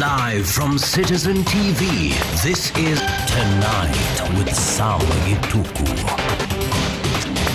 Live from CitizenTV, this is Tonight with Sam Gituku.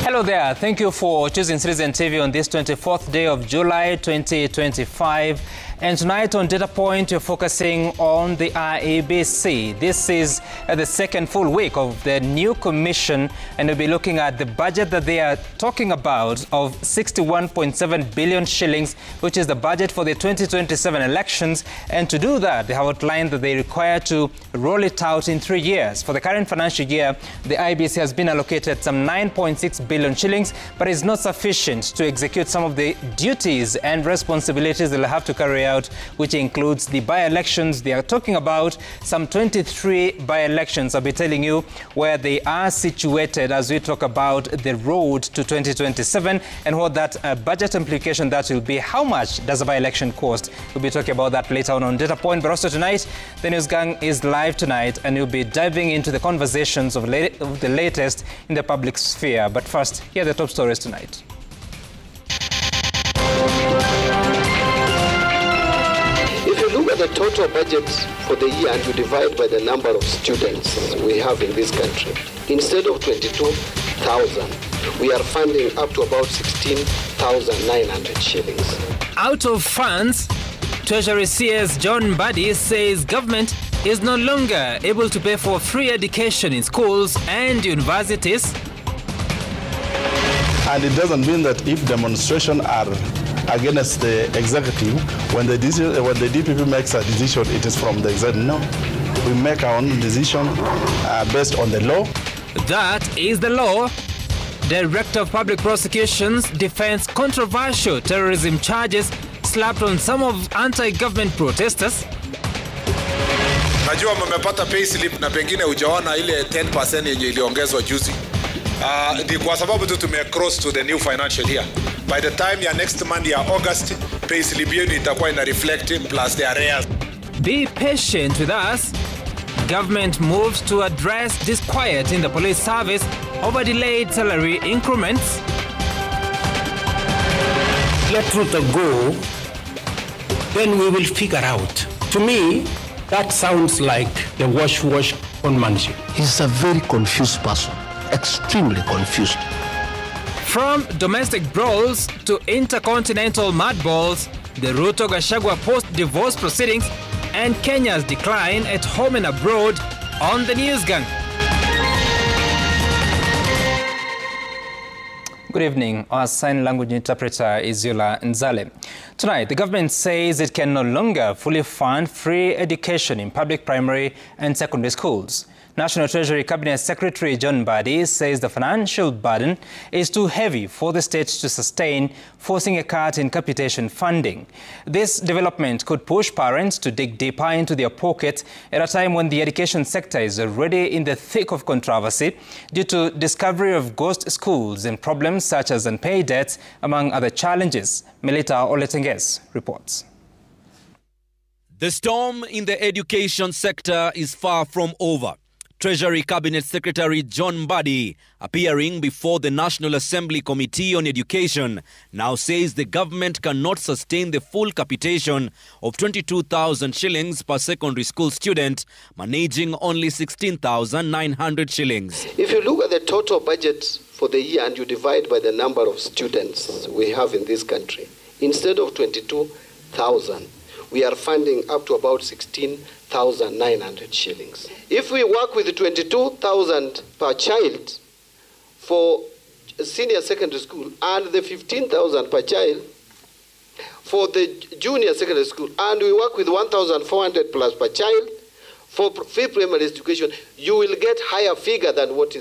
Hello there. Thank you for choosing CitizenTV on this 24th day of July 2025. And tonight on Data Point, we're focusing on the IEBC. This is the second full week of the new commission, and we'll be looking at the budget that they are talking about of 61.7 billion shillings, which is the budget for the 2027 elections. And to do that, they have outlined that they require to roll it out in 3 years. For the current financial year, the IEBC has been allocated some 9.6 billion shillings, but it's not sufficient to execute some of the duties and responsibilities they'll have to carry out, which includes the by-elections. They are talking about some 23 by-elections. I'll be telling you where they are situated as we talk about the road to 2027 and what that budget implication that will be. How much does a by-election cost? We'll be talking about that later on Data Point. But also tonight, the News Gang is live tonight, and we'll be diving into the conversations of the latest in the public sphere. But first, here are the top stories tonight. Look at the total budget for the year and you divide by the number of students we have in this country. Instead of 22,000, we are funding up to about 16,900 shillings. Out of funds, Treasury CS John Mbadi says government is no longer able to pay for free education in schools and universities. And it doesn't mean that if demonstrations are against the executive, when the DPP makes a decision, it is from the executive. No, we make our own decision based on the law. That is the law. Director of Public Prosecutions defends controversial terrorism charges slapped on some of anti-government protesters. Najua mmepata payslip na pengine hujaona ile 10% yenye iliongezwa juzi. Ni kwa sababu tu cross to the new financial year. By the time your next month, your August, payslip yenu itakuwa ina reflect plus the arrears. Be patient with us. Government moves to address disquiet in the police service over delayed salary increments. Let Ruto go, then we will figure out. To me, that sounds like the wash on manship. He's a very confused person, extremely confused. From domestic brawls to intercontinental mudballs, the Ruto-Gachagua post-divorce proceedings, and Kenya's decline at home and abroad on the News Gang. Good evening. Our sign language interpreter is Yola Nzale. Tonight, the government says it can no longer fully fund free education in public primary and secondary schools. National Treasury Cabinet Secretary John Mbadi says the financial burden is too heavy for the state to sustain, forcing a cut in capitation funding. This development could push parents to dig deeper into their pockets at a time when the education sector is already in the thick of controversy due to discovery of ghost schools and problems such as unpaid debts, among other challenges. Melita Oletenges reports. The storm in the education sector is far from over. Treasury Cabinet Secretary John Mbadi, appearing before the National Assembly Committee on Education, now says the government cannot sustain the full capitation of 22,000 shillings per secondary school student, managing only 16,900 shillings. If you look at the total budget for the year and you divide by the number of students we have in this country, instead of 22,000, we are funding up to about 16,900 shillings. If we work with 22,000 per child for senior secondary school and the 15,000 per child for the junior secondary school, and we work with 1,400 plus per child for free primary education, you will get higher figures than what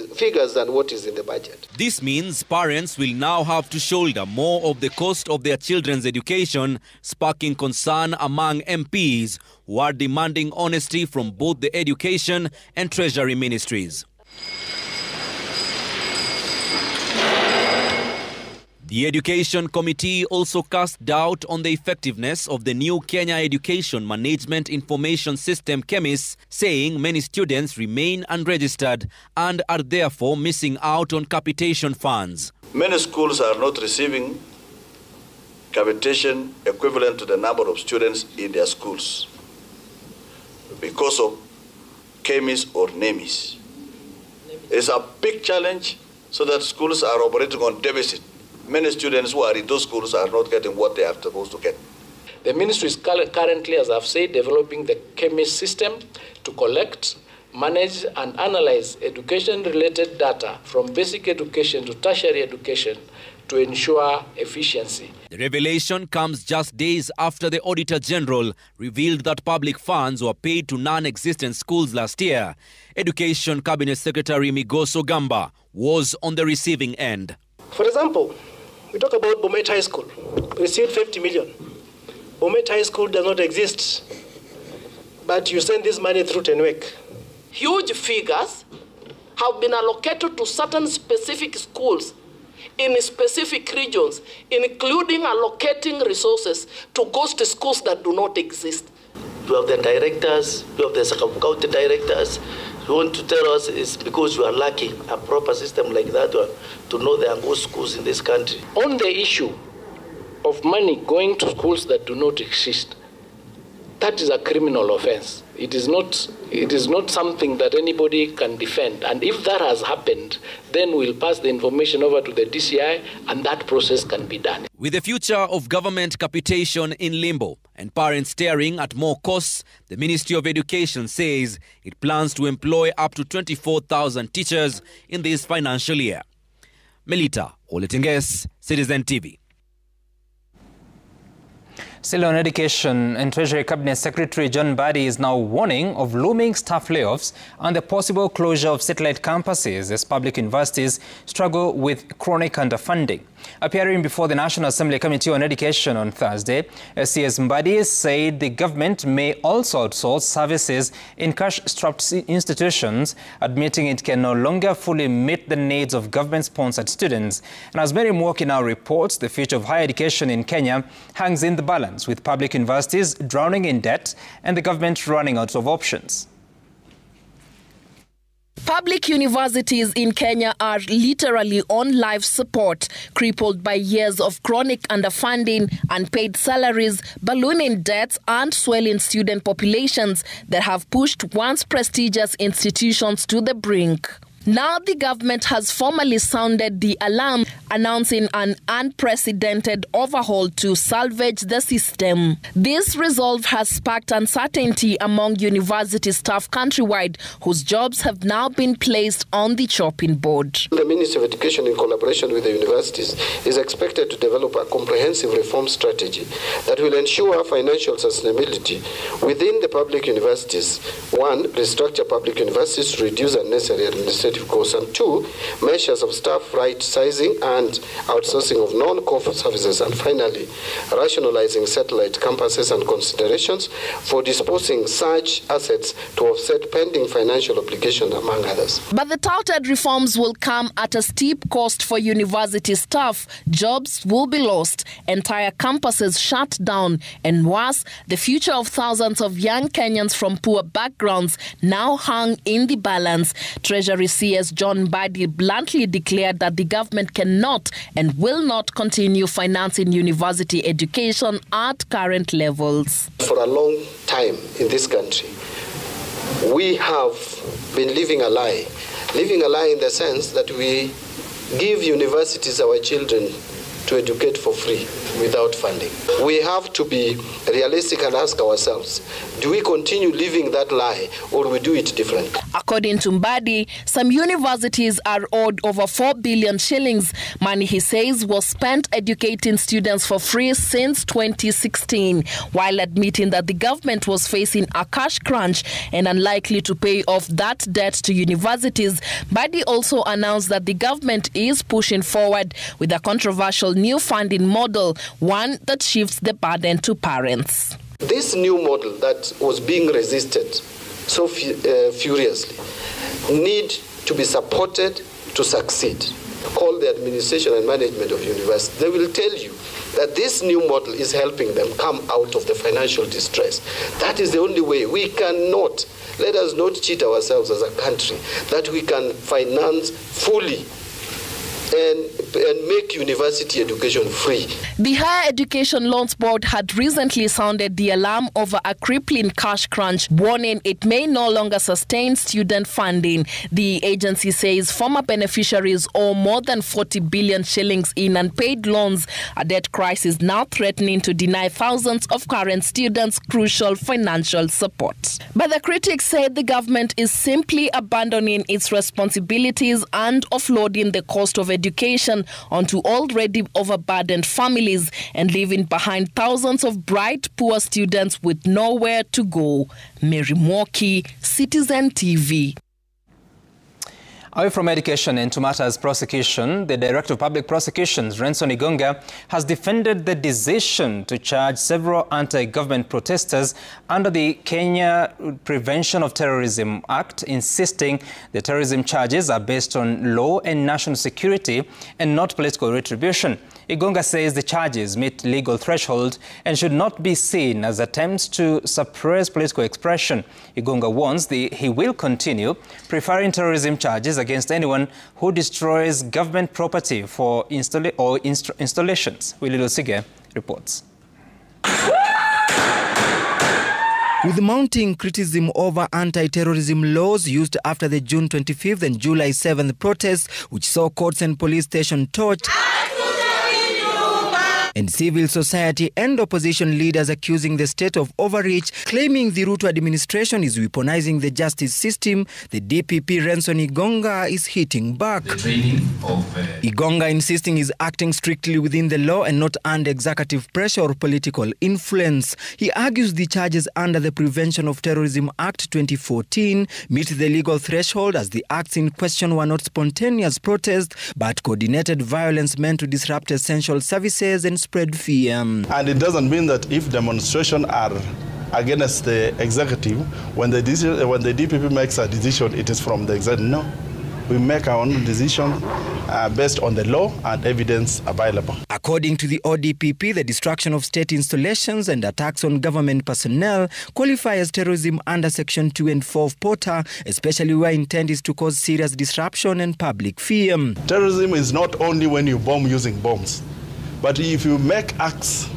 is in the budget. This means parents will now have to shoulder more of the cost of their children's education, sparking concern among MPs who are demanding honesty from both the education and treasury ministries. The Education Committee also cast doubt on the effectiveness of the new Kenya Education Management Information System KEMIS, saying many students remain unregistered and are therefore missing out on capitation funds. Many schools are not receiving capitation equivalent to the number of students in their schools. because of chemis or NEMIS. It's a big challenge so that schools are operating on deficit. Many students who are in those schools are not getting what they are supposed to get. The ministry is currently, as I've said, developing the chemist system to collect, manage, and analyze education-related data from basic education to tertiary education to ensure efficiency. The revelation comes just days after the Auditor General revealed that public funds were paid to non-existent schools last year. Education Cabinet Secretary Migoso Gamba was on the receiving end. For example, we talk about Bomet High School, received 50 million. Bomet High School does not exist, but you send this money through Tenwek. Huge figures have been allocated to certain specific schools in specific regions, including allocating resources to ghost schools that do not exist. You have the directors, you have the county directors. You want to tell us it's because you are lacking a proper system like that to know there are ghost schools in this country. On the issue of money going to schools that do not exist, that is a criminal offense. It is not something that anybody can defend. And if that has happened, then we'll pass the information over to the DCI and that process can be done. With the future of government capitation in limbo and parents staring at more costs, the Ministry of Education says it plans to employ up to 24,000 teachers in this financial year. Melita Oletinges, Citizen TV. Still on education, and Treasury Cabinet Secretary John Mbadi is now warning of looming staff layoffs and the possible closure of satellite campuses as public universities struggle with chronic underfunding. Appearing before the National Assembly Committee on Education on Thursday, CS Mbadi said the government may also outsource services in cash-strapped institutions, admitting it can no longer fully meet the needs of government-sponsored students. And as Mary Mwoki now reports, the future of higher education in Kenya hangs in the balance, with public universities drowning in debt and the government running out of options. Public universities in Kenya are literally on life support, crippled by years of chronic underfunding, unpaid salaries, ballooning debts, and swelling student populations that have pushed once prestigious institutions to the brink. Now the government has formally sounded the alarm, announcing an unprecedented overhaul to salvage the system. This resolve has sparked uncertainty among university staff countrywide, whose jobs have now been placed on the chopping board. The Ministry of Education, in collaboration with the universities, is expected to develop a comprehensive reform strategy that will ensure financial sustainability within the public universities. One, restructure public universities to reduce unnecessary administrative costs, and two, measures of staff right sizing and outsourcing of non-core services, and finally, rationalizing satellite campuses and considerations for disposing such assets to offset pending financial obligations, among others. But the touted reforms will come at a steep cost for university staff. Jobs will be lost, entire campuses shut down, and worse, the future of thousands of young Kenyans from poor backgrounds now hung in the balance. Treasury CS John Mbadi bluntly declared that the government cannot and will not continue financing university education at current levels. For a long time in this country, we have been living a lie in the sense that we give universities our children to educate for free without funding. We have to be realistic and ask ourselves, do we continue living that lie or we do it differently? According to Mbadi, some universities are owed over 4 billion shillings, money he says was spent educating students for free since 2016, while admitting that the government was facing a cash crunch and unlikely to pay off that debt to universities. Mbadi also announced that the government is pushing forward with a controversial new funding model, one that shifts the burden to parents. This new model that was being resisted so furiously need to be supported to succeed. Call the administration and management of universities. They will tell you that this new model is helping them come out of the financial distress. That is the only way. We cannot, let us not cheat ourselves as a country, that we can finance fully and and make university education free. The Higher Education Loans Board had recently sounded the alarm over a crippling cash crunch, warning it may no longer sustain student funding. The agency says former beneficiaries owe more than 40 billion shillings in unpaid loans, a debt crisis now threatening to deny thousands of current students crucial financial support. But the critics said the government is simply abandoning its responsibilities and offloading the cost of education onto already overburdened families and leaving behind thousands of bright, poor students with nowhere to go. Mary Mwoki, Citizen TV. Away from education into matters prosecution, the Director of Public Prosecutions, Renson Igonga, has defended the decision to charge several anti-government protesters under the Kenya Prevention of Terrorism Act, insisting the terrorism charges are based on law and national security and not political retribution. Igonga says the charges meet legal threshold and should not be seen as attempts to suppress political expression. Igonga warns he will continue preferring terrorism charges against anyone who destroys government property for installations. Willie Lusige reports. With mounting criticism over anti-terrorism laws used after the June 25th and July 7th protests, which saw courts and police stations torched, and civil society and opposition leaders accusing the state of overreach, claiming the Ruto administration is weaponizing the justice system, the DPP Renson Igonga is hitting back. Igonga insisting he's acting strictly within the law and not under executive pressure or political influence. He argues the charges under the Prevention of Terrorism Act 2014 meet the legal threshold, as the acts in question were not spontaneous protests but coordinated violence meant to disrupt essential services and spread fear. And it doesn't mean that if demonstrations are against the executive, when the DPP makes a decision, it is from the executive. No. We make our own decision based on the law and evidence available. According to the ODPP, the destruction of state installations and attacks on government personnel qualify as terrorism under Section 2 and 4 of POTA, especially where intent is to cause serious disruption and public fear. Terrorism is not only when you bomb using bombs, but if you make acts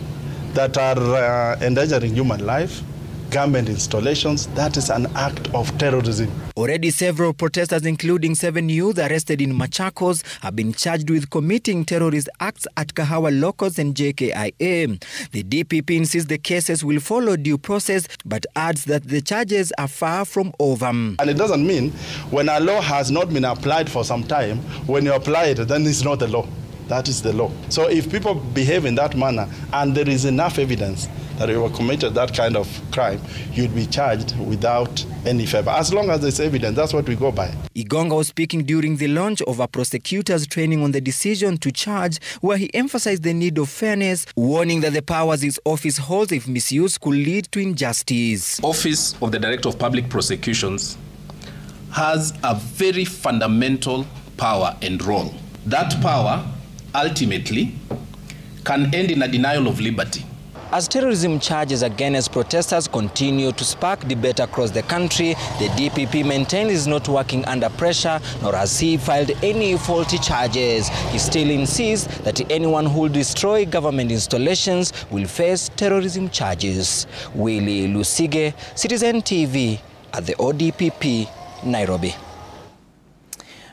that are endangering human life, government installations, that is an act of terrorism. Already several protesters, including 7 youth arrested in Machakos, have been charged with committing terrorist acts at Kahawa Locals and JKIA. The DPP insists the cases will follow due process, but adds that the charges are far from over. And it doesn't mean when a law has not been applied for some time, when you apply it, then it's not the law. That is the law. So if people behave in that manner and there is enough evidence that you have committed that kind of crime, you'd be charged without any favor. As long as there's evidence, that's what we go by. Igonga was speaking during the launch of a prosecutor's training on the decision to charge, where he emphasized the need of fairness, warning that the powers his office holds, if misused, could lead to injustice. Office of the Director of Public Prosecutions has a very fundamental power and role. That power ultimately can end in a denial of liberty. As terrorism charges against protesters continue to spark debate across the country, the DPP maintains is not working under pressure, nor has he filed any faulty charges. He still insists that anyone who will destroy government installations will face terrorism charges. Willie Lusige, Citizen TV, at the ODPP, Nairobi.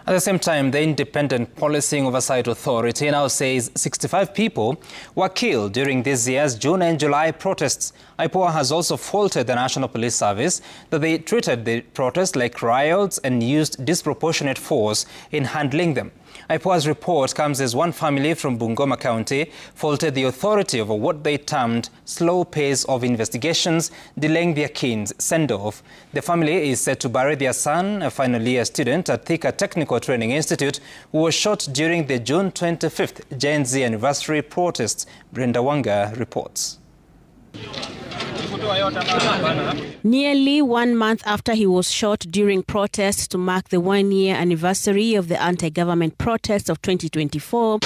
At the same time, the Independent Policing Oversight Authority now says 65 people were killed during this year's June and July protests. IPOA has also faulted the National Police Service that they treated the protests like riots and used disproportionate force in handling them. IPOA's report comes as one family from Bungoma County faulted the authority over what they termed slow pace of investigations, delaying their keen's send-off. The family is set to bury their son, a final-year student at Thika Technical Training Institute, who was shot during the June 25th Gen Z anniversary protests. Brenda Wanga reports. Nearly 1 month after he was shot during protests to mark the 1-year anniversary of the anti-government protests of 2024,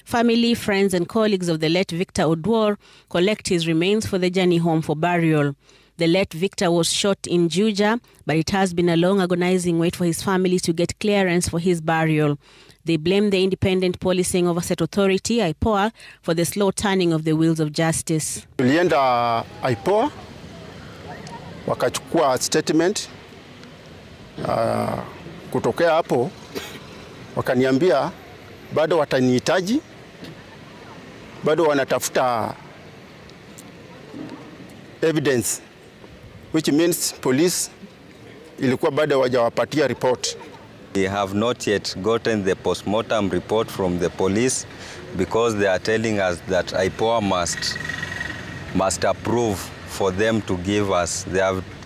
family, friends and colleagues of the late Victor Odwor collect his remains for the journey home for burial. The late Victor was shot in Juja, but it has been a long agonizing wait for his family to get clearance for his burial. They blame the Independent Policing Oversight Authority, IPOA, for the slow turning of the wheels of justice. Tulienda IPOA, wakachukua statement. Kutokea hapo, wakaniambia bado watanihitaji, bado wanatafuta evidence, which means police ilikuwa bado hawajawapatia report. We have not yet gotten the postmortem report from the police because they are telling us that IPOA must approve for them to give us.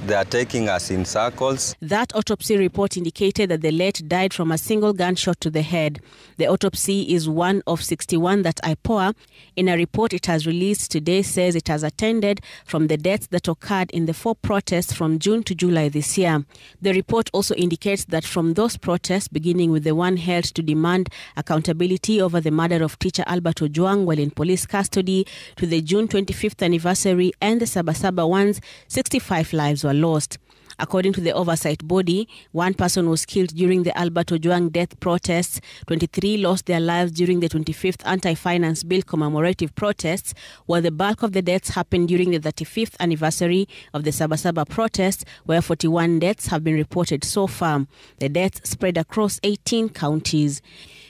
They are taking us in circles. That autopsy report indicated that the late died from a single gunshot to the head. The autopsy is one of 61 that IPOA, in a report it has released today, says it has attended from the deaths that occurred in the 4 protests from June to July this year. The report also indicates that from those protests, beginning with the one held to demand accountability over the murder of teacher Albert Ojwang while in police custody, to the June 25th anniversary and the Sabasaba ones, 65 lives were lost. According to the oversight body, 1 person was killed during the Albert Ojwang death protests, 23 lost their lives during the 25th anti-finance bill commemorative protests, while the bulk of the deaths happened during the 35th anniversary of the Sabasaba protests, where 41 deaths have been reported so far. The deaths spread across 18 counties.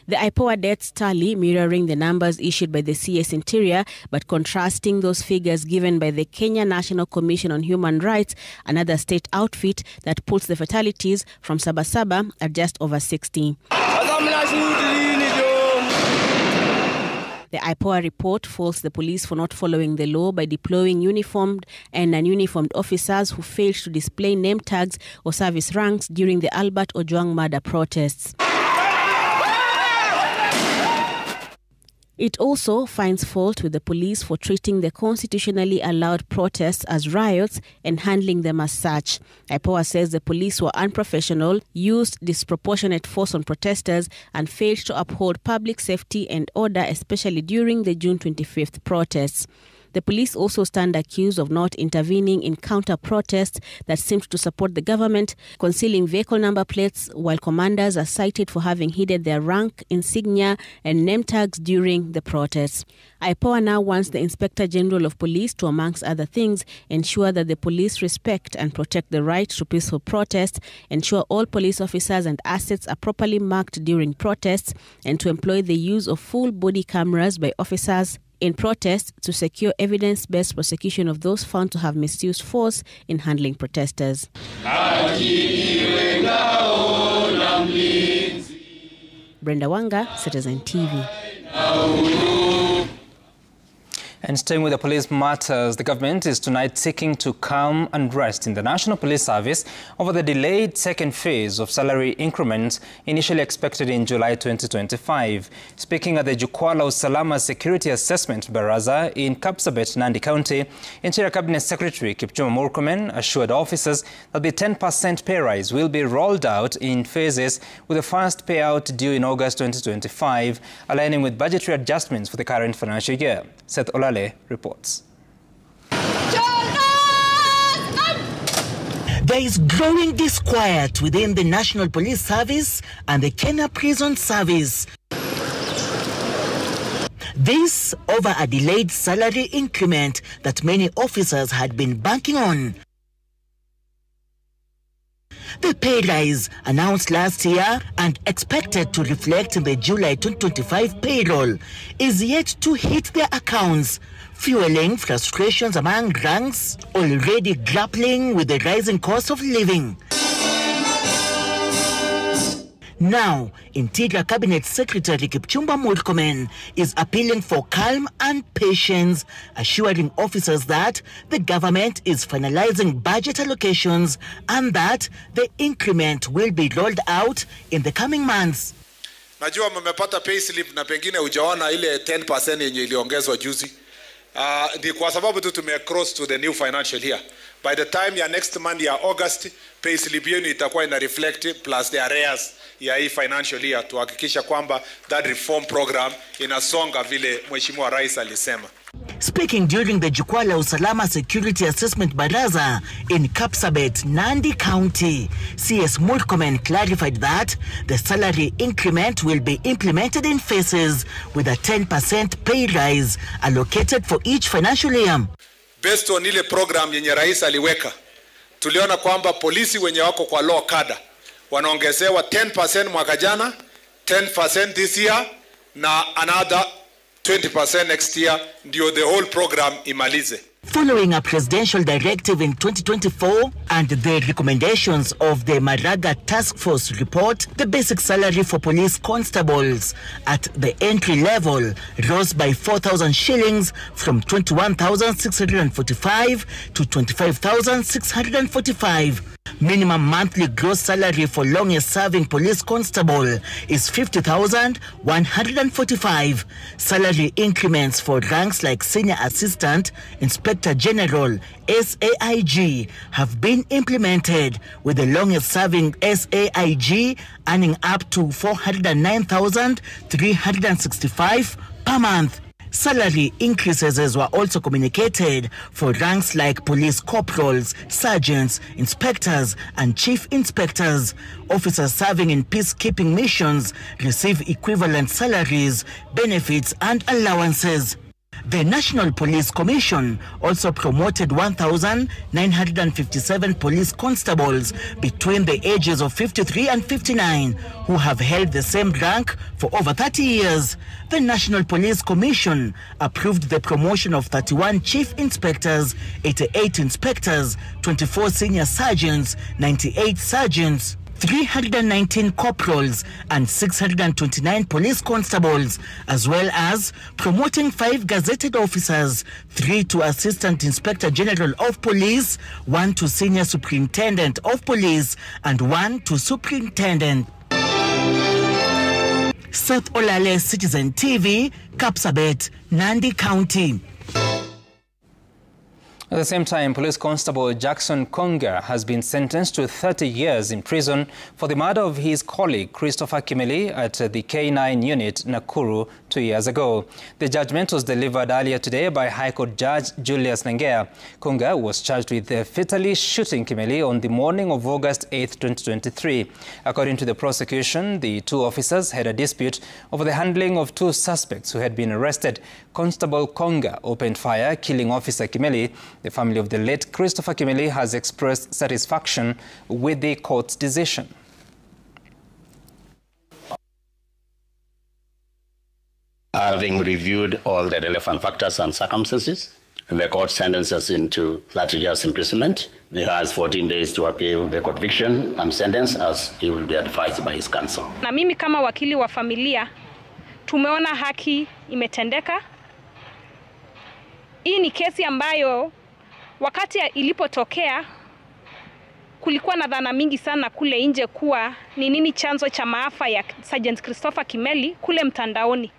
The IPOA deaths tally mirroring the numbers issued by the CS Interior, but contrasting those figures given by the Kenya National Commission on Human Rights, another state outfit that puts the fatalities from Sabasaba at just over 60. The IPOA report faults the police for not following the law by deploying uniformed and non-uniformed officers who failed to display name tags or service ranks during the Albert Ojwang murder protests. It also finds fault with the police for treating the constitutionally allowed protests as riots and handling them as such. IPOA says the police were unprofessional, used disproportionate force on protesters, and failed to uphold public safety and order, especially during the June 25th protests. The police also stand accused of not intervening in counter-protests that seemed to support the government, concealing vehicle number plates, while commanders are cited for having hidden their rank, insignia, and name tags during the protests. IPOA now wants the Inspector General of Police to, amongst other things, ensure that the police respect and protect the right to peaceful protest, ensure all police officers and assets are properly marked during protests, and to employ the use of full body cameras by officers in protests to secure evidence-based prosecution of those found to have misused force in handling protesters. Brenda Wanga, Citizen TV. And staying with the police matters, the government is tonight seeking to calm unrest in the National Police Service over the delayed second phase of salary increments initially expected in July 2025. Speaking at the Jukwaa la Usalama Security Assessment Baraza in Kapsabet, Nandi County, Interior Cabinet Secretary Kipchumba Murkomen assured officers that the 10% pay rise will be rolled out in phases, with the first payout due in August 2025, aligning with budgetary adjustments for the current financial year. Seth Olale reports. There is growing disquiet within the National Police Service and the Kenya Prison Service. This over a delayed salary increment that many officers had been banking on. The pay rise, announced last year and expected to reflect in the July 2025 payroll, is yet to hit their accounts, fueling frustrations among ranks already grappling with the rising cost of living. Now, Interior Cabinet Secretary Kipchumba Murkomen is appealing for calm and patience, assuring officers that the government is finalizing budget allocations and that the increment will be rolled out in the coming months. Najua mmepata payslip na pengine hujaona ile 10% yenye iliongezwa juzi. Ni kwa sababu tu cross to the new financial year. By the time ya next month ya August, payslip yenu itakuwa ina reflect plus the arrears ya hii financial year, tuhakikisha kwamba that reform program inasonga vile Mheshimiwa Rais alisema. Speaking during the Jukwaa la Usalama Security Assessment Baraza in Kapsabet, Nandi County, CS Murkomen clarified that the salary increment will be implemented in phases with a 10% pay rise allocated for each financial year. Based on ile program yenye rais aliweka, tuliona kwamba polisi wenye wako kwa law cadre wanaongezewa 10% mwaka jana, 10% this year na another 20% next year, ndio the whole program imalize. Following a presidential directive in 2024 and the recommendations of the Maraga Task Force report, the basic salary for police constables at the entry level rose by 4,000 shillings from 21,645 to 25,645. Minimum monthly gross salary for longest-serving police constable is 50,145. Salary increments for ranks like Senior Assistant, Inspector General, SAIG have been implemented, with the longest-serving SAIG earning up to 409,365 per month. Salary increases were also communicated for ranks like police corporals, sergeants, inspectors, and chief inspectors. Officers serving in peacekeeping missions receive equivalent salaries, benefits, and allowances. The National Police Commission also promoted 1,957 police constables between the ages of 53 and 59 who have held the same rank for over 30 years. The National Police Commission approved the promotion of 31 chief inspectors, 88 inspectors, 24 senior sergeants, 98 sergeants, 319 corporals and 629 police constables, as well as promoting 5 gazetted officers, 3 to Assistant Inspector General of Police, 1 to Senior Superintendent of Police, and 1 to Superintendent. Seth Olale, Citizen TV, Kapsabet, Nandi County. At the same time, Police Constable Jackson Konga has been sentenced to 30 years in prison for the murder of his colleague Christopher Kimeli at the K9 unit Nakuru 2 years ago. The judgment was delivered earlier today by High Court Judge Julius Nangea. Konga was charged with fatally shooting Kimeli on the morning of August 8, 2023. According to the prosecution, the two officers had a dispute over the handling of 2 suspects who had been arrested. Constable Konga opened fire, killing Officer Kimeli. The family of the late Christopher Kimeli has expressed satisfaction with the court's decision. Having reviewed all the relevant factors and circumstances, the court sentences into 30 years imprisonment. He has 14 days to appeal the conviction and sentence as he will be advised by his counsel. Na mimi kama wakili wa familia, tumeona haki imetendeka. Hii ni kesi ambayo wakati ilipotokea kulikuwa na dhana mingi sana kule nje kuwa ni nini chanzo cha maafa ya Sergeant Christopher Kimeli kule mtandaoni.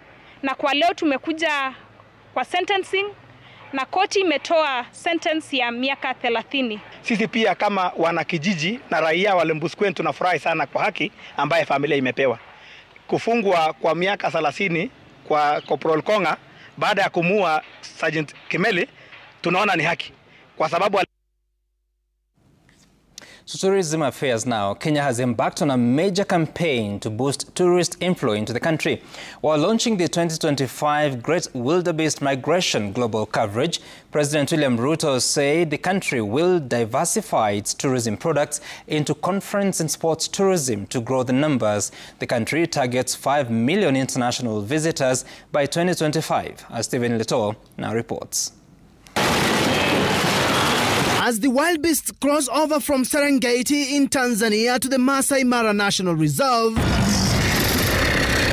Na kwa leo tumekuja kwa sentencing na koti imetoa sentence ya miaka 30. Sisi pia kama wanakijiji na raia wa Lembuskweni tunafurahi sana kwa haki ambaye familia imepewa. Kufungwa kwa miaka 30 kwa Corporal Konga baada ya kumua Sergeant Kimeli tunaona ni haki kwa sababu. So tourism affairs now. Kenya has embarked on a major campaign to boost tourist inflow into the country. While launching the 2025 Great Wildebeest Migration global coverage, President William Ruto said the country will diversify its tourism products into conference and sports tourism to grow the numbers. The country targets 5 million international visitors by 2025, as Stephen Leto now reports. As the wildebeests cross over from Serengeti in Tanzania to the Masai Mara National Reserve,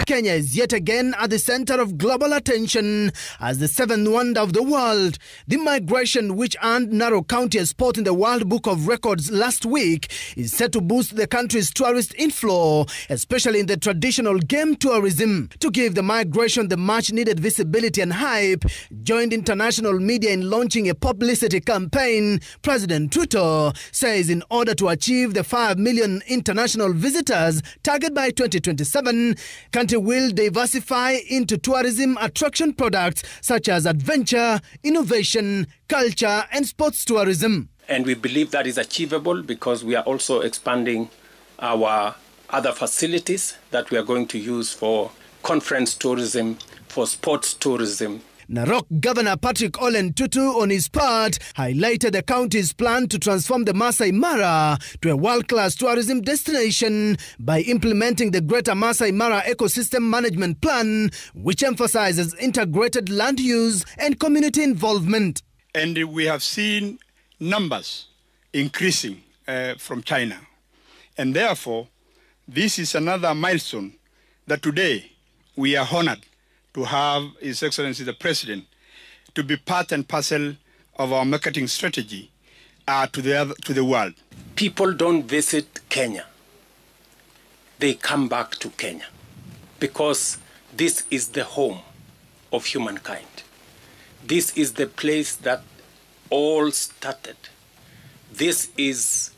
Kenya is yet again at the center of global attention as the 7th wonder of the world. The migration, which earned Narok County a spot in the World Book of Records last week, is set to boost the country's tourist inflow, especially in the traditional game tourism. To give the migration the much-needed visibility and hype, joined international media in launching a publicity campaign, President Ruto says in order to achieve the 5 million international visitors target by 2027, country will diversify into tourism attraction products such as adventure, innovation, culture and sports tourism. And we believe that is achievable because we are also expanding our other facilities that we are going to use for conference tourism, for sports tourism. Narok Governor Patrick Ole Ntutu, on his part, highlighted the county's plan to transform the Masai Mara to a world-class tourism destination by implementing the Greater Masai Mara Ecosystem Management Plan, which emphasizes integrated land use and community involvement. And we have seen numbers increasing from China. And therefore, this is another milestone that today we are honored to have His Excellency the President to be part and parcel of our marketing strategy to the world. People don't visit Kenya. They come back to Kenya because this is the home of humankind. This is the place that all started. This is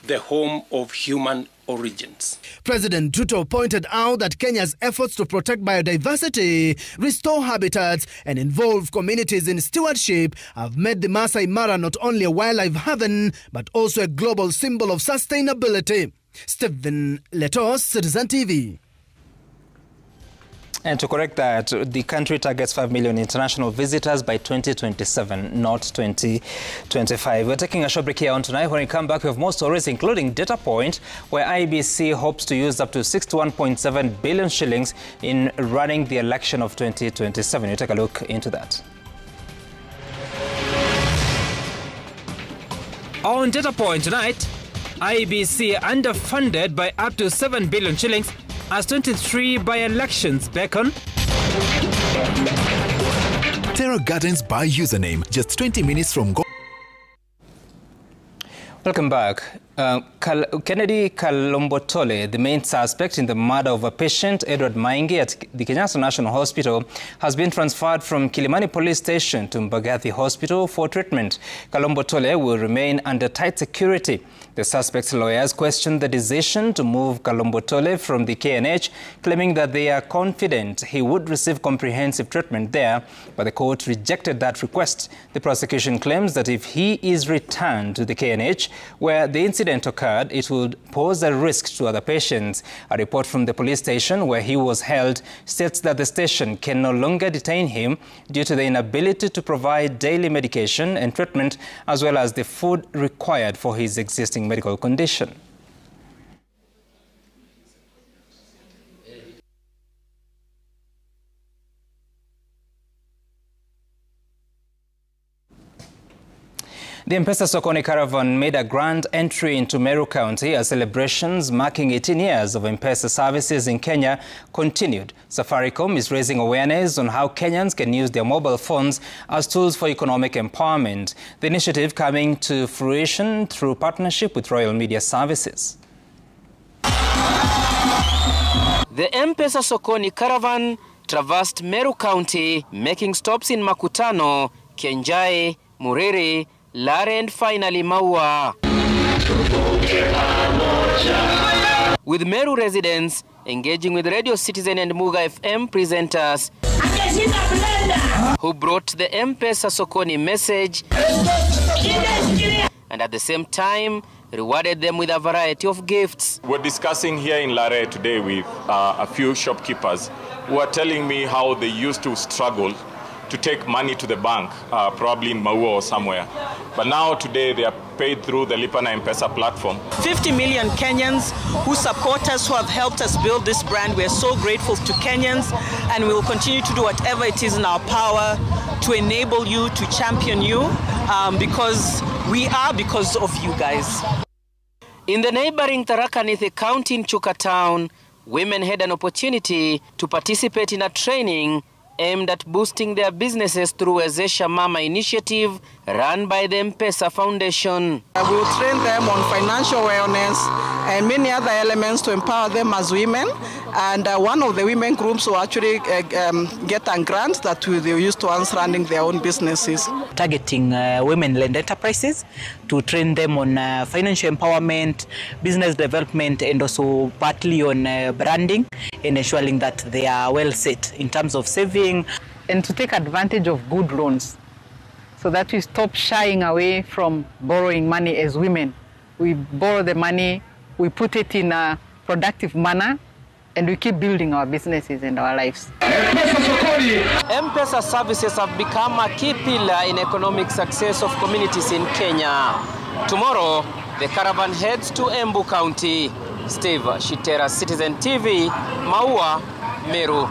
the home of human origins. President Ruto pointed out that Kenya's efforts to protect biodiversity, restore habitats and involve communities in stewardship have made the Masai Mara not only a wildlife haven but also a global symbol of sustainability. Stephen Letos, Citizen TV. And to correct that, the country targets 5 million international visitors by 2027, not 2025. We're taking a short break here on tonight. When we come back, we have more stories, including Data Point, where IEBC hopes to use up to 61.7 billion shillings in running the election of 2027. We'll take a look into that. On Data Point tonight, IEBC underfunded by up to 7 billion shillings as 23 by-elections beckon. Terra Gardens by username, just 20 minutes from go. Welcome back. Kennedy Kalombotole, the main suspect in the murder of a patient, Edward Maingi, at the Kenyatta National Hospital, has been transferred from Kilimani Police Station to Mbagathi Hospital for treatment. Kalombotole will remain under tight security. The suspect's lawyers questioned the decision to move Kalombotole from the KNH, claiming that they are confident he would receive comprehensive treatment there, but the court rejected that request. The prosecution claims that if he is returned to the KNH, where the incident occurred, it would pose a risk to other patients. A report from the police station where he was held states that the station can no longer detain him due to the inability to provide daily medication and treatment, as well as the food required for his existing medical condition. The M-Pesa Sokoni Caravan made a grand entry into Meru County as celebrations marking 18 years of M-Pesa services in Kenya continued. Safaricom is raising awareness on how Kenyans can use their mobile phones as tools for economic empowerment. The initiative coming to fruition through partnership with Royal Media Services. The M-Pesa Sokoni Caravan traversed Meru County, making stops in Makutano, Kenjai, Muriri, Lare and finally Maua. With Meru residents engaging with Radio Citizen and Muga FM presenters who brought the M-Pesa Sokoni message and at the same time rewarded them with a variety of gifts. We're discussing here in Lare today with a few shopkeepers who are telling me how they used to struggle to take money to the bank, probably in Maua or somewhere. But now today they are paid through the Lipa na M-Pesa platform. 50 million Kenyans who support us, who have helped us build this brand. We are so grateful to Kenyans, and we will continue to do whatever it is in our power to enable you, to champion you, because we are because of you guys. In the neighboring Tharaka Nithi County in Chuka Town, women had an opportunity to participate in a training aimed at boosting their businesses through Wezesha Mama initiative run by the M-Pesa Foundation. We will train them on financial wellness and many other elements to empower them as women And one of the women groups will actually get a grant that they use towards running their own businesses. Targeting women-led enterprises to train them on financial empowerment, business development, and also partly on branding, and ensuring that they are well set in terms of saving. And to take advantage of good loans, so that we stop shying away from borrowing money as women. We borrow the money, we put it in a productive manner, and we keep building our businesses and our lives. M-Pesa services have become a key pillar in economic success of communities in Kenya. Tomorrow, the caravan heads to Embu County. Steve Shitera, Citizen TV, Maua, Meru.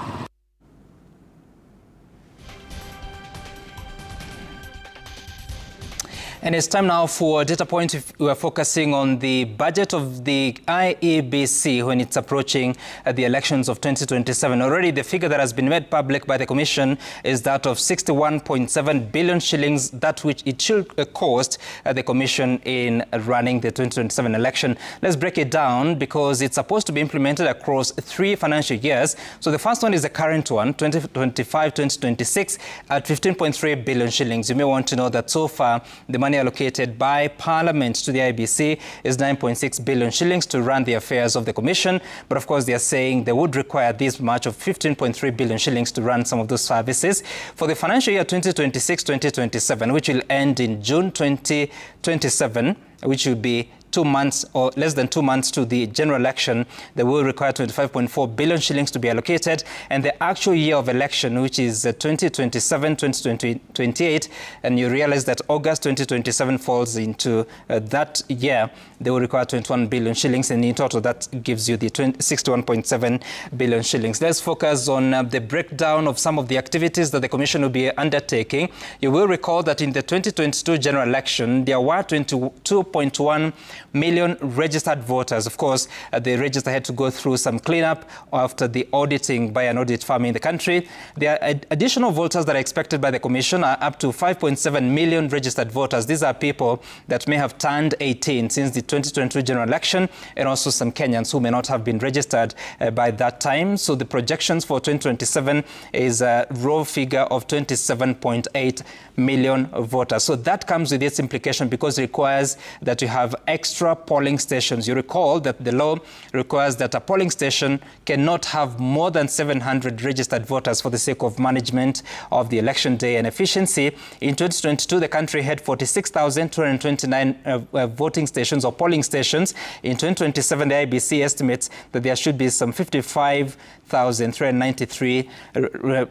And it's time now for data point. We are focusing on the budget of the IEBC when it's approaching the elections of 2027. Already the figure that has been made public by the Commission is that of 61.7 billion shillings, that which it should cost the Commission in running the 2027 election. Let's break it down because it's supposed to be implemented across 3 financial years. So the first one is the current one, 2025-2026, at 15.3 billion shillings. You may want to know that so far the money allocated by Parliament to the IEBC is 9.6 billion shillings to run the affairs of the Commission. But of course, they are saying they would require this much of 15.3 billion shillings to run some of those services. For the financial year 2026-2027, which will end in June 2027, which will be 2 months or less than 2 months to the general election, they will require 25.4 billion shillings to be allocated. And the actual year of election, which is 2027, 2028, and you realize that August 2027 falls into that year, they will require 21 billion shillings. And in total, that gives you the 61.7 billion shillings. Let's focus on the breakdown of some of the activities that the Commission will be undertaking. You will recall that in the 2022 general election, there were 22.1 million registered voters. Of course, the register had to go through some cleanup after the auditing by an audit firm in the country. The additional voters that are expected by the Commission are up to 5.7 million registered voters. These are people that may have turned 18 since the 2022 general election, and also some Kenyans who may not have been registered by that time. So the projections for 2027 is a raw figure of 27.8 million voters. So that comes with its implication because it requires that you have extra polling stations. You recall that the law requires that a polling station cannot have more than 700 registered voters for the sake of management of the election day and efficiency. In 2022, the country had 46,229 voting stations or polling stations. In 2027, the IEBC estimates that there should be some 55,393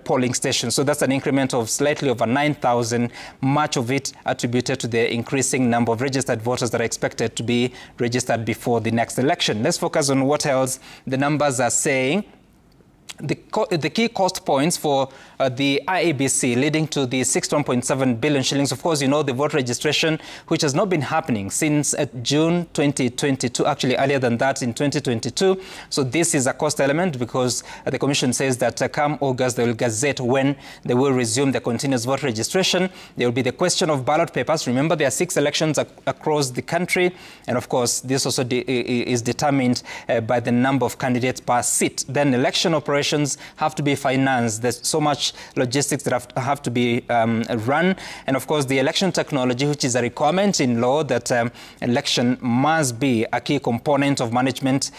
polling stations. So that's an increment of slightly over 9,000, much of it attributed to the increasing number of registered voters that are expected to be registered before the next election. Let's focus on what else the numbers are saying. The key cost points for the IEBC leading to the 61.7 billion shillings. Of course, you know the voter registration, which has not been happening since June 2022, actually earlier than that in 2022. So this is a cost element because the Commission says that come August, they will gazette when they will resume the continuous voter registration. There will be the question of ballot papers. Remember, there are 6 elections across the country. And of course, this also is determined by the number of candidates per seat. Then election operations have to be financed. There's so much logistics that have to be run. And of course, the election technology, which is a requirement in law that election must be a key component of management,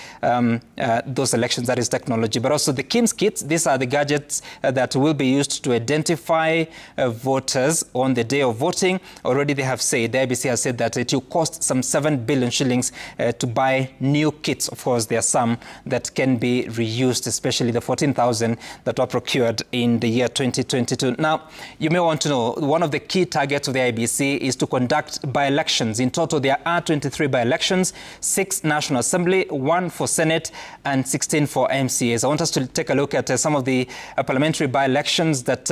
those elections, that is technology. But also the KIMS kits, these are the gadgets that will be used to identify voters on the day of voting. Already they have said, the IEBC has said that it will cost some 7 billion shillings to buy new kits. Of course, there are some that can be reused, especially the 14,000 that were procured in the year 2022. Now, you may want to know, one of the key targets of the IEBC is to conduct by-elections. In total, there are 23 by-elections, 6 National Assembly, 1 for Senate, and 16 for MCAs. I want us to take a look at some of the parliamentary by-elections that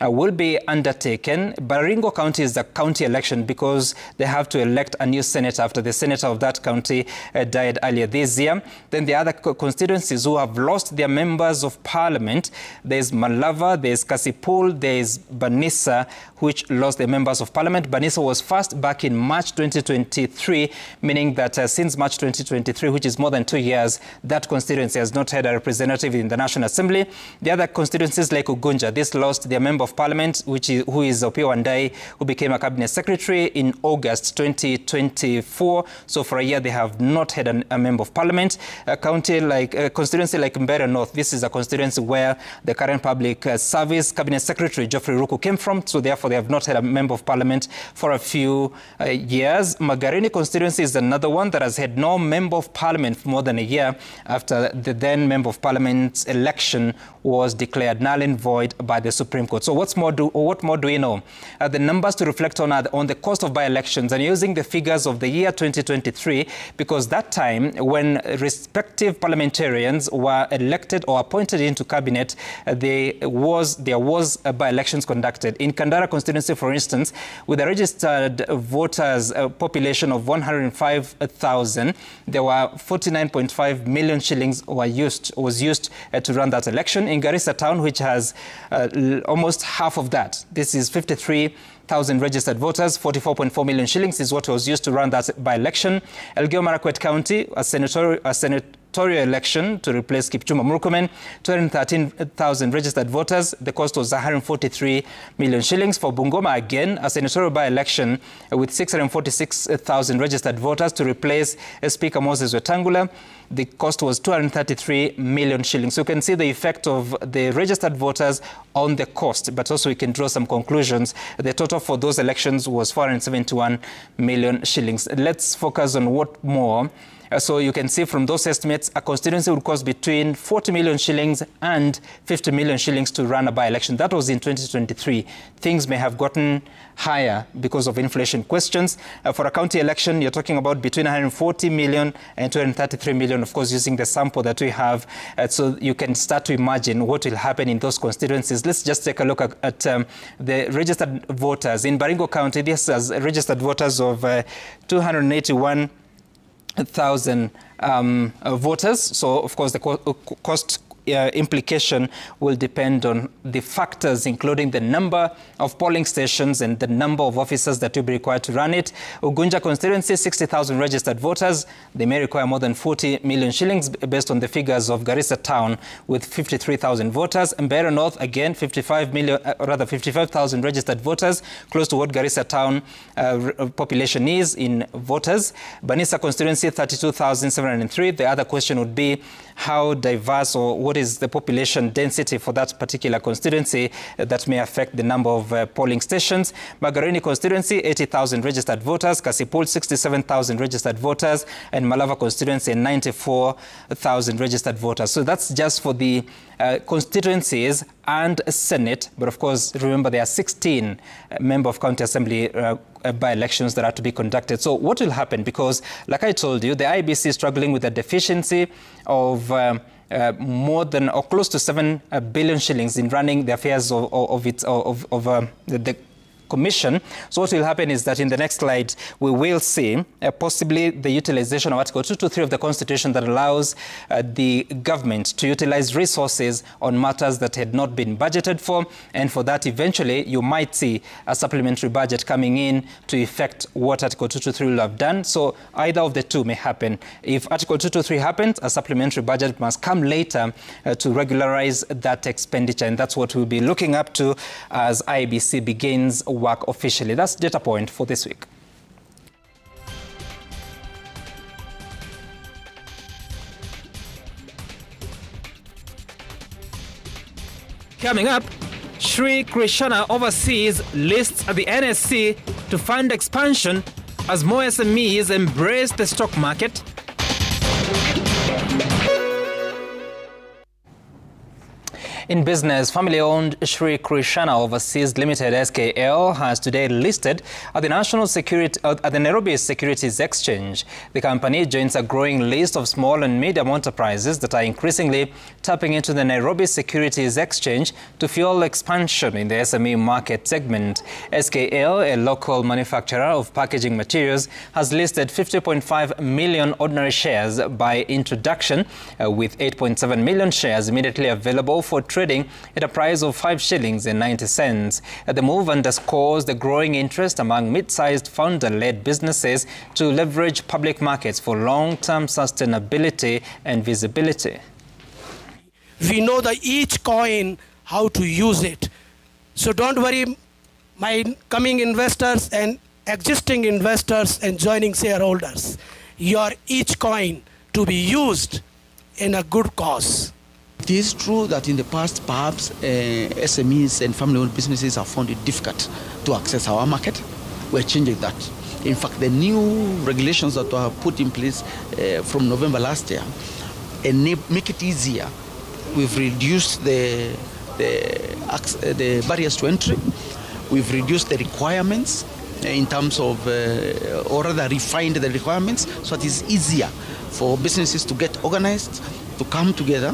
will be undertaken. Baringo County is the county election because they have to elect a new senator after the senator of that county died earlier this year. Then the other constituencies who have lost their members of parliament. There's Malava, there's Kasipul, there's Banissa, which lost their members of parliament. Banissa was first back in March 2023, meaning that since March 2023, which is more than 2 years, that constituency has not had a representative in the National Assembly. The other constituencies like Ugunja, this lost their member of parliament, who is Opiyo Wandayi, who became a cabinet secretary in August 2024. So for a year, they have not had a member of parliament. A constituency like Mbeere North, this is a constituency where the current public service cabinet secretary, Geoffrey Ruku, came from. So therefore, they have not had a member of parliament for a few years. Magarini constituency is another one that has had no member of parliament for more than a year after the then member of parliament's election was declared null and void by the Supreme Court. So what more do we know? The numbers to reflect on are on the cost of by-elections, and using the figures of the year 2023, because that time when respective parliamentarians were elected or appointed into cabinet, there was by-elections conducted. In Kandara constituency, for instance, with a registered voters population of 105,000, there were 49.5 million shillings was used to run that election. In Garissa town, which has almost half of that, this is 53,000 registered voters, 44.4 million shillings is what was used to run that by-election. Elgeyo Marakwet County, a senatorial election to replace Kipchumba Murkomen, 213,000 registered voters. The cost was 143 million shillings. For Bungoma, again, a senatorial by-election with 646,000 registered voters to replace Speaker Moses Wetangula. The cost was 233 million shillings. So you can see the effect of the registered voters on the cost, but also we can draw some conclusions. The total for those elections was 471 million shillings. Let's focus on what more. So you can see from those estimates, a constituency would cost between 40 million shillings and 50 million shillings to run a by-election. That was in 2023. Things may have gotten higher because of inflation questions. For a county election, you're talking about between 140 million and 233 million, of course, using the sample that we have. So you can start to imagine what will happen in those constituencies. Let's just take a look at the registered voters. In Baringo County, this has registered voters of 281,000 voters. So, of course, the cost implication will depend on the factors, including the number of polling stations and the number of officers that will be required to run it. Ugunja constituency, 60,000 registered voters. They may require more than 40 million shillings based on the figures of Garissa town with 53,000 voters. Mbeere North, again, 55,000 registered voters, close to what Garissa town population is in voters. Banissa constituency, 32,703. The other question would be how diverse or what is the population density for that particular constituency that may affect the number of polling stations. Magarini constituency, 80,000 registered voters. Kasipul, 67,000 registered voters. And Malava constituency, 94,000 registered voters. So that's just for the constituencies and Senate. But of course, remember, there are 16 member of county assembly by-elections that are to be conducted. So what will happen? Because, like I told you, the IEBC is struggling with a deficiency of more than or close to 7 billion shillings in running the affairs of the Commission. So what will happen is that in the next slide, we will see possibly the utilization of Article 223 of the Constitution that allows the government to utilize resources on matters that had not been budgeted for. And for that, eventually, you might see a supplementary budget coming in to effect what Article 223 will have done. So either of the two may happen. If Article 223 happens, a supplementary budget must come later to regularize that expenditure. And that's what we'll be looking up to as IEBC begins work officially. That's data point for this week. Coming up, Sri Krishna Overseas lists the NSC to fund expansion as more SMEs embrace the stock market. In business, family-owned Shri Krishna Overseas Limited (SKL) has today listed at the Nairobi Securities Exchange. The company joins a growing list of small and medium enterprises that are increasingly tapping into the Nairobi Securities Exchange to fuel expansion in the SME market segment. SKL, a local manufacturer of packaging materials, has listed 50.5 million ordinary shares by introduction, with 8.7 million shares immediately available for trading at a price of 5 shillings and 90 cents. The move underscores the growing interest among mid-sized founder-led businesses to leverage public markets for long-term sustainability and visibility. We know that each coin, how to use it. So don't worry, my coming investors and existing investors and joining shareholders. Your each coin to be used in a good cause. It is true that in the past, perhaps SMEs and family-owned businesses have found it difficult to access our market. We're changing that. In fact, the new regulations that were put in place from November last year make it easier. We've reduced the barriers to entry. We've reduced the requirements in terms of, or rather refined the requirements, so it is easier for businesses to get organized, to come together,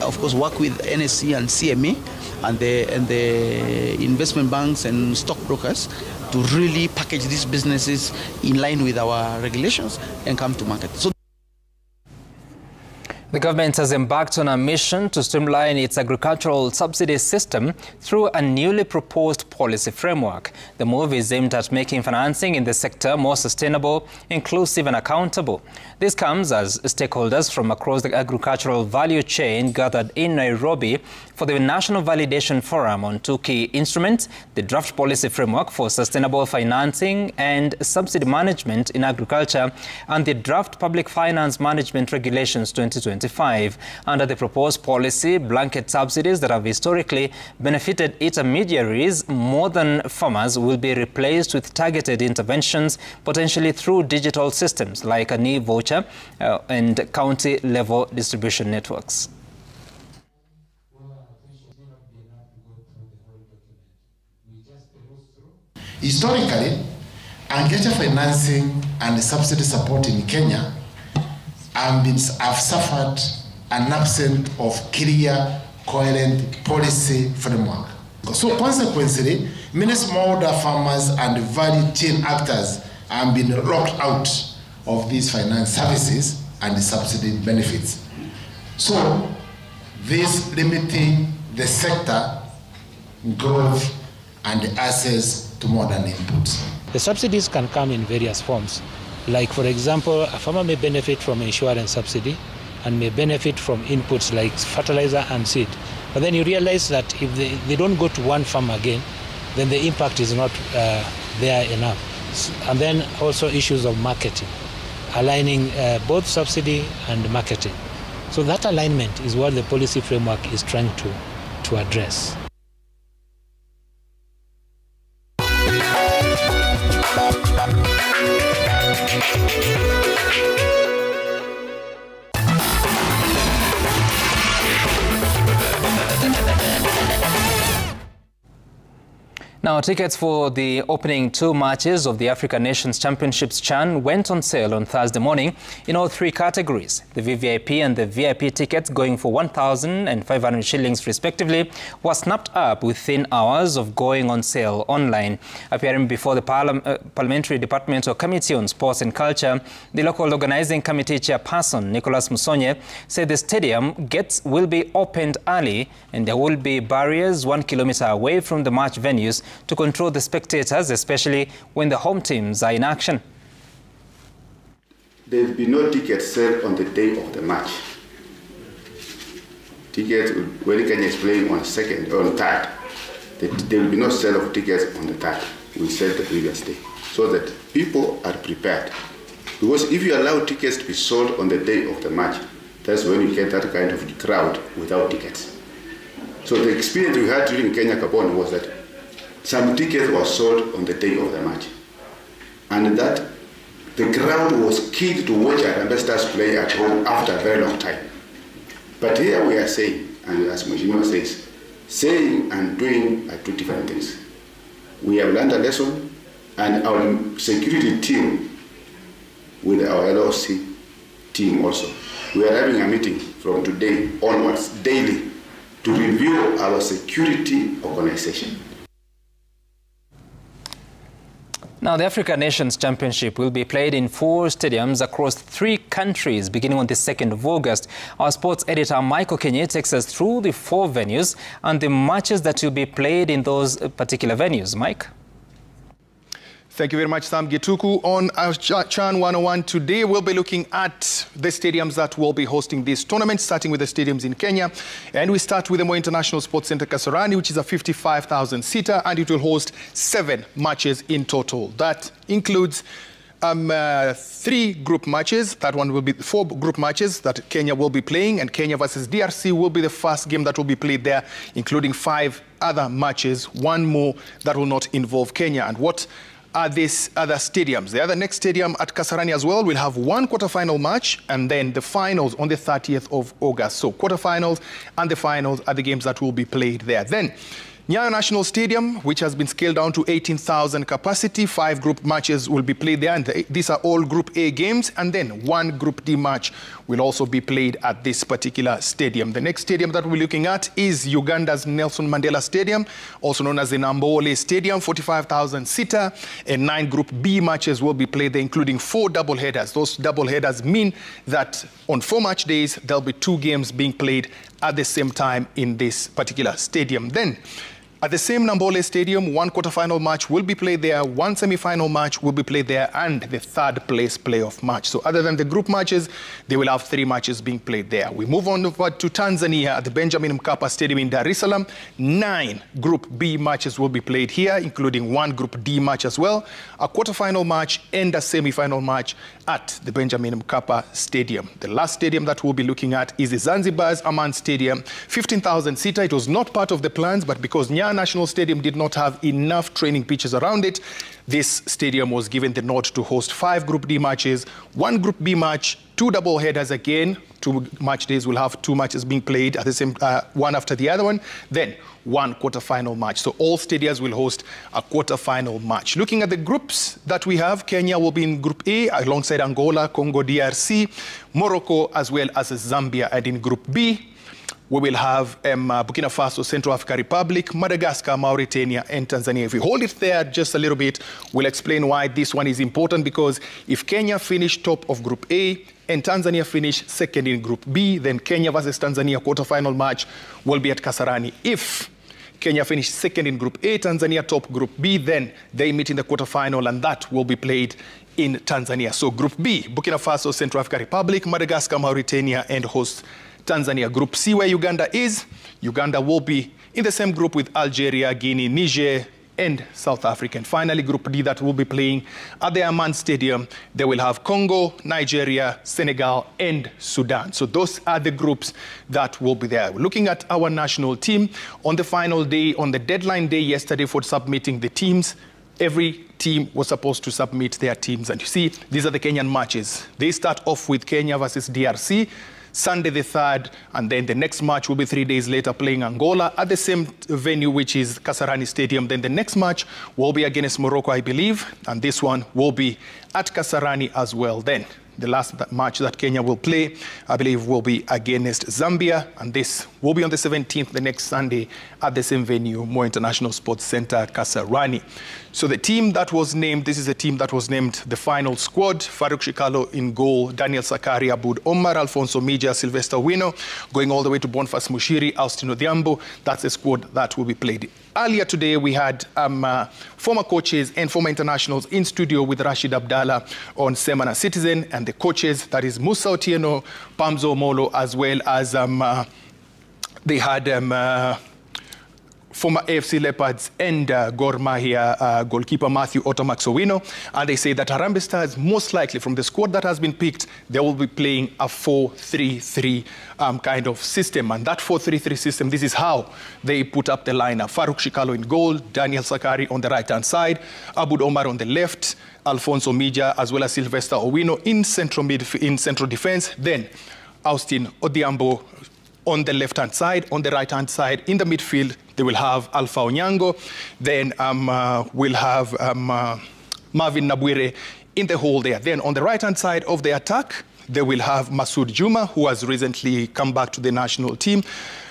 of course work with NSC and CMA and the investment banks and stockbrokers to really package these businesses in line with our regulations and come to market. So the government has embarked on a mission to streamline its agricultural subsidy system through a newly proposed policy framework. The move is aimed at making financing in the sector more sustainable, inclusive and accountable. This comes as stakeholders from across the agricultural value chain gathered in Nairobi for the National Validation Forum on two key instruments: the Draft Policy Framework for Sustainable Financing and Subsidy Management in Agriculture and the Draft Public Finance Management Regulations 2025. Under the proposed policy, blanket subsidies that have historically benefited intermediaries more than farmers will be replaced with targeted interventions, potentially through digital systems like an e-voucher and county-level distribution networks. Historically, agriculture financing and subsidy support in Kenya have suffered an absence of clear, coherent policy framework. So consequently, many smallholder farmers and value chain actors have been locked out of these finance services and the subsidy benefits. So this limiting the sector growth and access to modern inputs. The subsidies can come in various forms. Like, for example, a farmer may benefit from insurance subsidy and may benefit from inputs like fertilizer and seed. But then you realize that if they don't go to one farm again, then the impact is not there enough. And then also issues of marketing, aligning both subsidy and marketing. So that alignment is what the policy framework is trying to address. Now, tickets for the opening two matches of the African Nations Championships CHAN went on sale on Thursday morning in all three categories. The VVIP and the VIP tickets, going for 1,000 and 500 shillings respectively, were snapped up within hours of going on sale online. Appearing before the Parliamentary Departmental Committee on Sports and Culture, the local organizing committee chairperson, Nicholas Musonye, said the stadium gates will be opened early and there will be barriers 1 kilometer away from the match venues to control the spectators, especially when the home teams are in action. There will be no tickets sold on the day of the match. Tickets, when can explain on 2nd or 3rd, there will be no sale of tickets on the 3rd. We said the previous day, so that people are prepared. Because if you allow tickets to be sold on the day of the match, that's when you get that kind of crowd without tickets. So the experience we had during Kenya Gabon was that some tickets were sold on the day of the match, and that the crowd was keen to watch Harambee Stars play at home after a very long time. But here we are saying, and as Mheshimiwa says, saying and doing are two different things. We have learned a lesson, and our security team with our LOC team also, we are having a meeting from today onwards daily to review our security organization. Now, the Africa Nations Championship will be played in 4 stadiums across 3 countries beginning on the 2nd of August. Our sports editor Michael Kenye takes us through the 4 venues and the matches that will be played in those particular venues. Mike? Thank you very much, Sam Gituku. On our Chan 101 today, we'll be looking at the stadiums that will be hosting this tournament, starting with the stadiums in Kenya. And we start with the Moi International Sports Center Kasarani, which is a 55,000-seater, and it will host 7 matches in total. That includes 3 group matches. That one will be 4 group matches that Kenya will be playing, and Kenya versus DRC will be the first game that will be played there, including 5 other matches, 1 more that will not involve Kenya. And what are these other stadiums? The other next stadium at Kasarani as well will have 1 quarterfinal match, and then the finals on the 30th of August. So quarterfinals and the finals are the games that will be played there. Then Nyayo National Stadium, which has been scaled down to 18,000 capacity, 5 group matches will be played there, and these are all Group A games, and then 1 Group D match will also be played at this particular stadium. The next stadium that we're looking at is Uganda's Nelson Mandela Stadium, also known as the Nambole Stadium, 45,000-seater, and 9 Group B matches will be played there, including 4 double headers. Those double headers mean that on 4 match days, there'll be 2 games being played at the same time in this particular stadium. Then, at the same Nambole Stadium, 1 quarterfinal match will be played there, 1 semi-final match will be played there, and the 3rd place playoff match. So other than the group matches, they will have 3 matches being played there. We move on over to Tanzania at the Benjamin Mkapa Stadium in Dar es Salaam. 9 Group B matches will be played here, including 1 Group D match as well, a quarterfinal match and a semi-final match at the Benjamin Mkapa Stadium. The last stadium that we'll be looking at is the Zanzibar's Aman Stadium, 15,000-seater. It was not part of the plans, but because Nyayo National Stadium did not have enough training pitches around it, this stadium was given the nod to host 5 Group D matches, 1 Group B match, 2 double headers again. 2 match days will have 2 matches being played at the same one after the other one, then 1 quarterfinal match. So all stadiums will host a quarterfinal match. Looking at the groups that we have, Kenya will be in Group A alongside Angola, Congo DRC, Morocco, as well as Zambia. And in Group B, we will have Burkina Faso, Central African Republic, Madagascar, Mauritania, and Tanzania. If we hold it there just a little bit, we'll explain why this one is important, because if Kenya finish top of Group A and Tanzania finish 2nd in Group B, then Kenya versus Tanzania quarterfinal match will be at Kasarani. If Kenya finish 2nd in Group A, Tanzania top Group B, then they meet in the quarterfinal, and that will be played in Tanzania. So Group B, Burkina Faso, Central African Republic, Madagascar, Mauritania, and host Tanzania. Group C, where Uganda is, Uganda will be in the same group with Algeria, Guinea, Niger, and South Africa. And finally, Group D that will be playing at the Amman Stadium, they will have Congo, Nigeria, Senegal, and Sudan. So those are the groups that will be there. We're looking at our national team on the final day, on the deadline day yesterday for submitting the teams. Every team was supposed to submit their teams. And you see, these are the Kenyan matches. They start off with Kenya versus DRC, Sunday the 3rd, and then the next match will be 3 days later playing Angola at the same venue, which is Kasarani Stadium. Then the next match will be against Morocco, I believe, and this one will be at Kasarani as well. Then the last match that Kenya will play, I believe, will be against Zambia, and this will be on the 17th, the next Sunday, at the same venue, Moi International Sports Center, Kasarani. So the team that was named, this is a team that was named the final squad: Farouk Shikalo in goal, Daniel Sakari, Aboud Omar, Alfonso Mija, Sylvester Wino, going all the way to Boniface Mushiri, Austin Odhiambo. That's the squad that will be played. Earlier today, we had former coaches and former internationals in studio with Rashid Abdallah on Semana Citizen, and the coaches, that is Musa Otieno, Pamzo Molo, as well as they had former AFC Leopards and Gor Mahia goalkeeper Matthew Otomax-Owino, and they say that Harambee Stars, most likely from the squad that has been picked, they will be playing a 4-3-3 kind of system. And that 4-3-3 system, this is how they put up the lineup: Farouk Shikalo in goal, Daniel Sakari on the right-hand side, Aboud Omar on the left, Alfonso Mija as well as Sylvester Owino in central defense, then Austin Odhiambo on the left-hand side. On the right-hand side, in the midfield, they will have Alpha Onyango. Then we'll have Marvin Nabwire in the hole there. Then on the right-hand side of the attack, they will have Masood Juma, who has recently come back to the national team.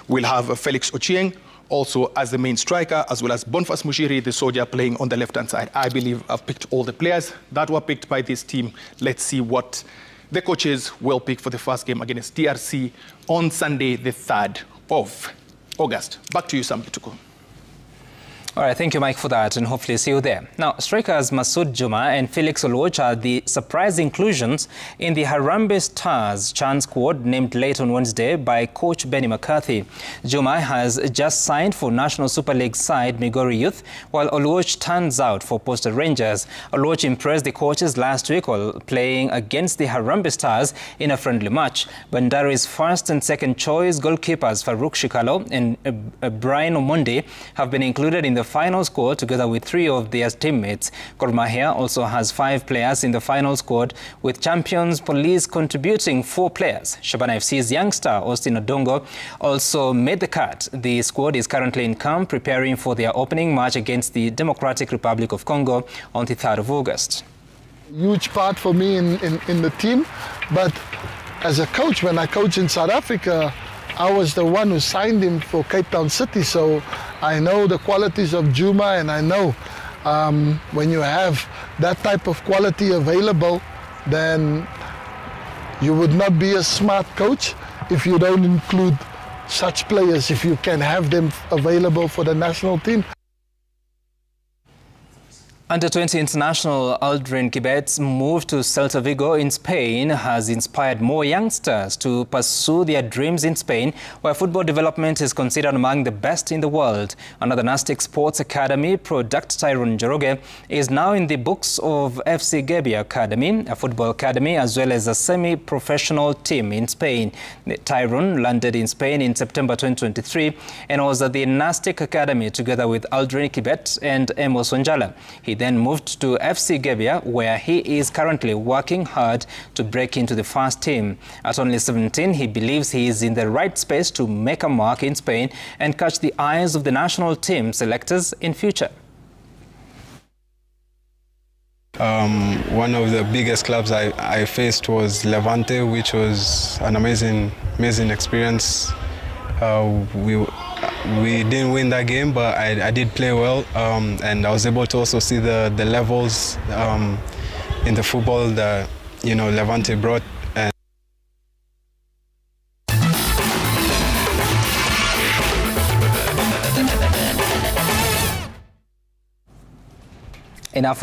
We'll have Felix Ochieng also as the main striker, as well as Boniface Mushiri, the soldier, playing on the left-hand side. I believe I've picked all the players that were picked by this team. Let's see what the coaches will pick for the first game against DRC on Sunday, the 3rd of August. Back to you, Sam Gituku. All right, thank you, Mike, for that, and hopefully see you there. Now, strikers Masood Juma and Felix Oluoch are the surprise inclusions in the Harambee Stars chance squad named late on Wednesday by coach Benny McCarthy. Juma has just signed for National Super League side Migori Youth, while Oluoch turns out for Posta Rangers. Oluoch impressed the coaches last week while playing against the Harambee Stars in a friendly match. Bandari's first and second choice goalkeepers Farouk Shikalo and Brian Omondi have been included in the final squad together with 3 of their teammates. Gor Mahia also has 5 players in the final squad, with Champions Police contributing 4 players. Shabana FC's youngster Austin Odongo also made the cut. The squad is currently in camp preparing for their opening match against the Democratic Republic of Congo on the 3rd of August. Huge part for me in the team, but as a coach, when I coach in South Africa, I was the one who signed him for Cape Town City, so I know the qualities of Juma, and I know when you have that type of quality available, then you would not be a smart coach if you don't include such players, if you can have them available for the national team. Under-20 international Aldrin Kibet's move to Celta Vigo in Spain has inspired more youngsters to pursue their dreams in Spain, where football development is considered among the best in the world. Another Nastic Sports Academy product, Tyrone Njoroge, is now in the books of FC Gebbia Academy, a football academy, as well as a semi-professional team in Spain. Tyrone landed in Spain in September 2023 and was at the Nastic Academy together with Aldrin Kibet and Emos Onjala. He then moved to FC Gebbia, where he is currently working hard to break into the first team. At only 17, he believes he is in the right space to make a mark in Spain and catch the eyes of the national team selectors in future. One of the biggest clubs I faced was Levante, which was an amazing experience. We didn't win that game, but I did play well, and I was able to also see the levels in the football that Levante brought. Enough.